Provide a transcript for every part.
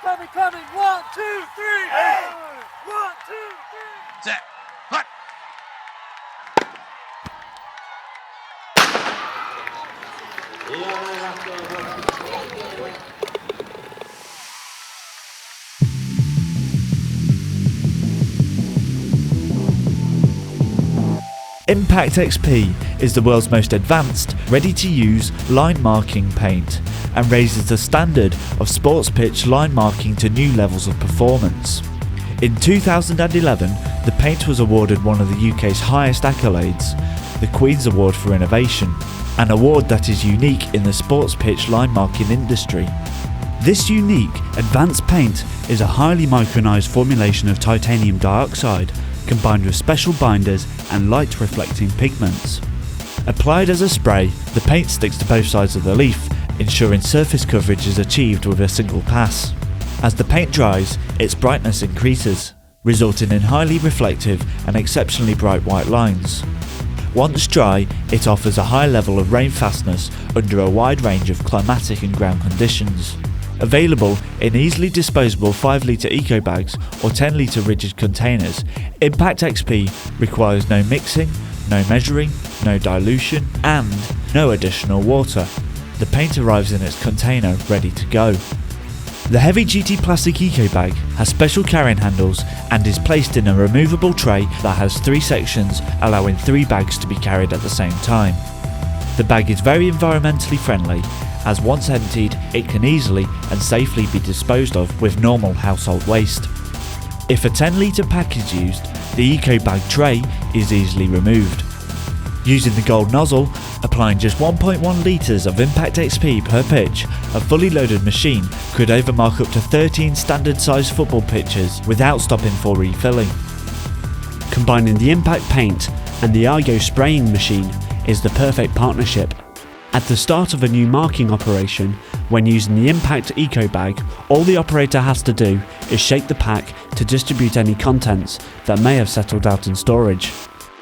coming. 1, 2, 3. Hey. 1, 2, 3. Set. Hut. Impact XP is the world's most advanced, ready-to-use line marking paint and raises the standard of sports pitch line marking to new levels of performance. In 2011, the paint was awarded one of the UK's highest accolades, the Queen's Award for Innovation, an award that is unique in the sports pitch line marking industry. This unique, advanced paint is a highly micronized formulation of titanium dioxide combined with special binders and light-reflecting pigments. Applied as a spray, the paint sticks to both sides of the leaf, ensuring surface coverage is achieved with a single pass. As the paint dries, its brightness increases, resulting in highly reflective and exceptionally bright white lines. Once dry, it offers a high level of rain fastness under a wide range of climatic and ground conditions. Available in easily disposable 5-litre eco bags or 10-litre rigid containers, Impact XP requires no mixing, no measuring, no dilution and no additional water. The paint arrives in its container ready to go. The heavy-duty plastic eco bag has special carrying handles and is placed in a removable tray that has 3 sections, allowing 3 bags to be carried at the same time. The bag is very environmentally friendly, as once emptied it can easily and safely be disposed of with normal household waste. If a 10-litre pack is used, the eco bag tray is easily removed. Using the gold nozzle, applying just 1.1 litres of Impact XP per pitch, a fully loaded machine could overmark up to 13 standard size football pitches without stopping for refilling. Combining the Impact paint and the Argo spraying machine is the perfect partnership. At the start of a new marking operation, when using the Impact Eco Bag, all the operator has to do is shake the pack to distribute any contents that may have settled out in storage.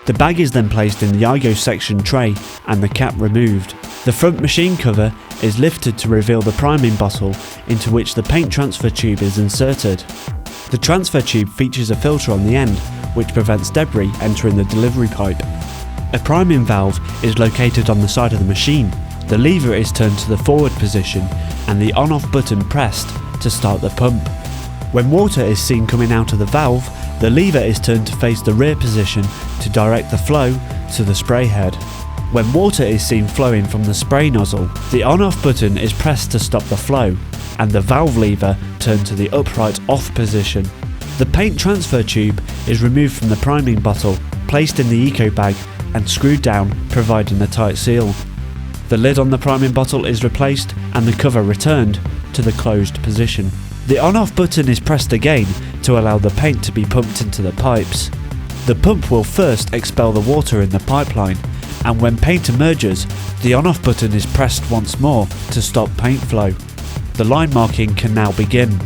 The bag is then placed in the Argo section tray and the cap removed. The front machine cover is lifted to reveal the priming bottle into which the paint transfer tube is inserted. The transfer tube features a filter on the end which prevents debris entering the delivery pipe. A priming valve is located on the side of the machine. The lever is turned to the forward position and the on-off button pressed to start the pump. When water is seen coming out of the valve, the lever is turned to face the rear position to direct the flow to the spray head. When water is seen flowing from the spray nozzle, the on-off button is pressed to stop the flow and the valve lever turned to the upright off position. The paint transfer tube is removed from the priming bottle, placed in the eco bag and screwed down, providing a tight seal. The lid on the priming bottle is replaced and the cover returned to the closed position. The on-off button is pressed again to allow the paint to be pumped into the pipes. The pump will first expel the water in the pipeline, and when paint emerges, the on-off button is pressed once more to stop paint flow. The line marking can now begin.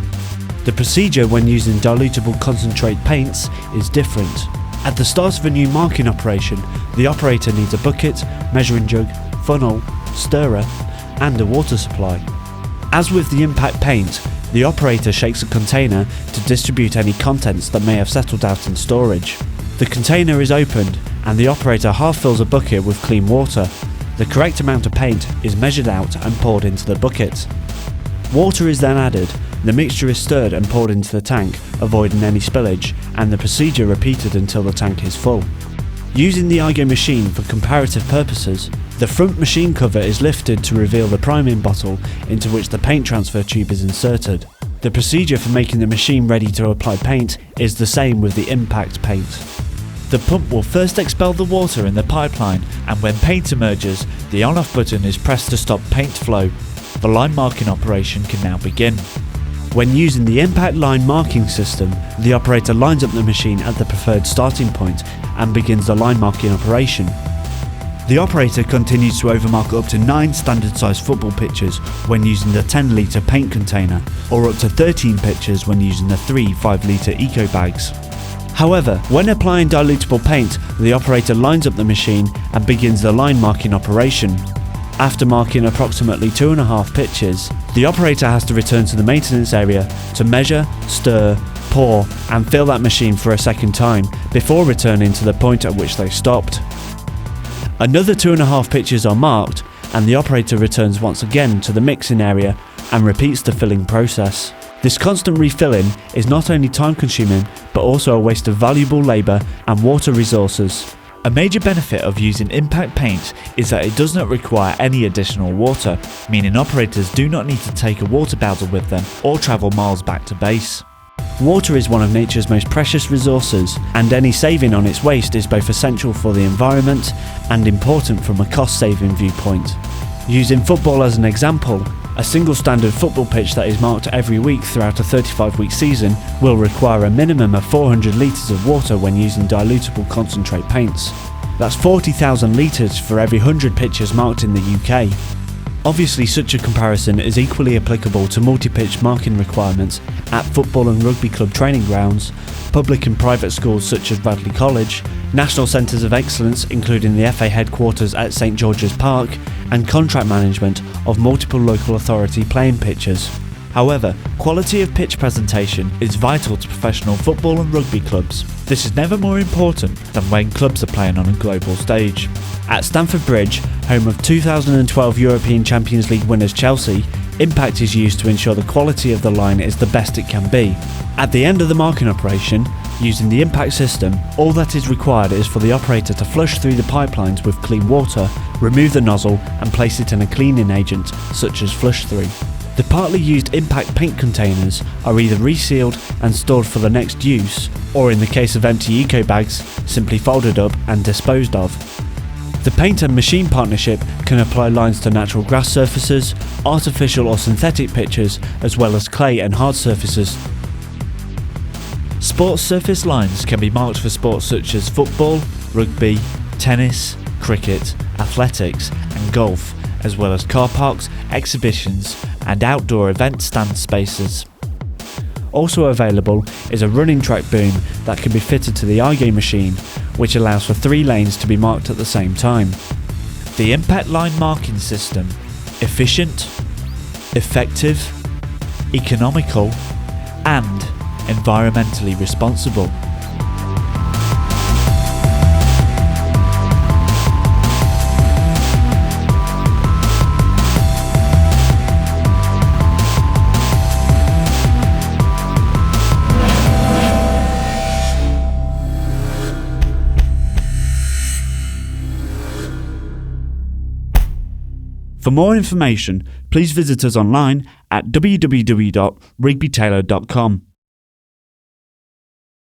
The procedure when using dilutable concentrate paints is different. At the start of a new marking operation, the operator needs a bucket, measuring jug, funnel, stirrer, and a water supply. As with the Impact paint, the operator shakes a container to distribute any contents that may have settled out in storage. The container is opened and the operator half fills a bucket with clean water. The correct amount of paint is measured out and poured into the bucket. Water is then added, the mixture is stirred and poured into the tank, avoiding any spillage, and the procedure repeated until the tank is full. Using the Argo machine for comparative purposes, the front machine cover is lifted to reveal the priming bottle into which the paint transfer tube is inserted. The procedure for making the machine ready to apply paint is the same with the Impact paint. The pump will first expel the water in the pipeline, and when paint emerges, the on-off button is pressed to stop paint flow. The line marking operation can now begin. When using the Impact line marking system, the operator lines up the machine at the preferred starting point and begins the line marking operation. The operator continues to overmark up to 9 standard size football pitches when using the 10-litre paint container, or up to 13 pitches when using the 3 5-litre eco bags. However, when applying dilutable paint, the operator lines up the machine and begins the line marking operation. After marking approximately 2.5 pitches, the operator has to return to the maintenance area to measure, stir, pour and fill that machine for a second time before returning to the point at which they stopped. Another 2.5 pitches are marked and the operator returns once again to the mixing area and repeats the filling process. This constant refilling is not only time consuming but also a waste of valuable labour and water resources. A major benefit of using impact paint is that it does not require any additional water, meaning operators do not need to take a water bottle with them or travel miles back to base. Water is one of nature's most precious resources, and any saving on its waste is both essential for the environment and important from a cost-saving viewpoint. Using football as an example, a single standard football pitch that is marked every week throughout a 35-week season will require a minimum of 400 litres of water when using dilutable concentrate paints. That's 40,000 litres for every 100 pitches marked in the UK. Obviously, such a comparison is equally applicable to multi-pitch marking requirements at football and rugby club training grounds, public and private schools such as Bradley College, national centres of excellence including the FA headquarters at St George's Park, and contract management of multiple local authority playing pitches. However, quality of pitch presentation is vital to professional football and rugby clubs. This is never more important than when clubs are playing on a global stage. At Stamford Bridge, home of 2012 European Champions League winners Chelsea, impact is used to ensure the quality of the line is the best it can be. At the end of the marking operation, using the impact system, all that is required is for the operator to flush through the pipelines with clean water, remove the nozzle and place it in a cleaning agent such as flush through. The partly used impact paint containers are either resealed and stored for the next use, or in the case of empty eco bags, simply folded up and disposed of. The paint and machine partnership can apply lines to natural grass surfaces, artificial or synthetic pitches, as well as clay and hard surfaces. Sports surface lines can be marked for sports such as football, rugby, tennis, cricket, athletics and golf, as well as car parks, exhibitions and outdoor event stand spaces. Also available is a running track boom that can be fitted to the iGame machine, which allows for 3 lanes to be marked at the same time. The impact line marking system: efficient, effective, economical and environmentally responsible. For more information, please visit us online at www.rigbytaylor.com.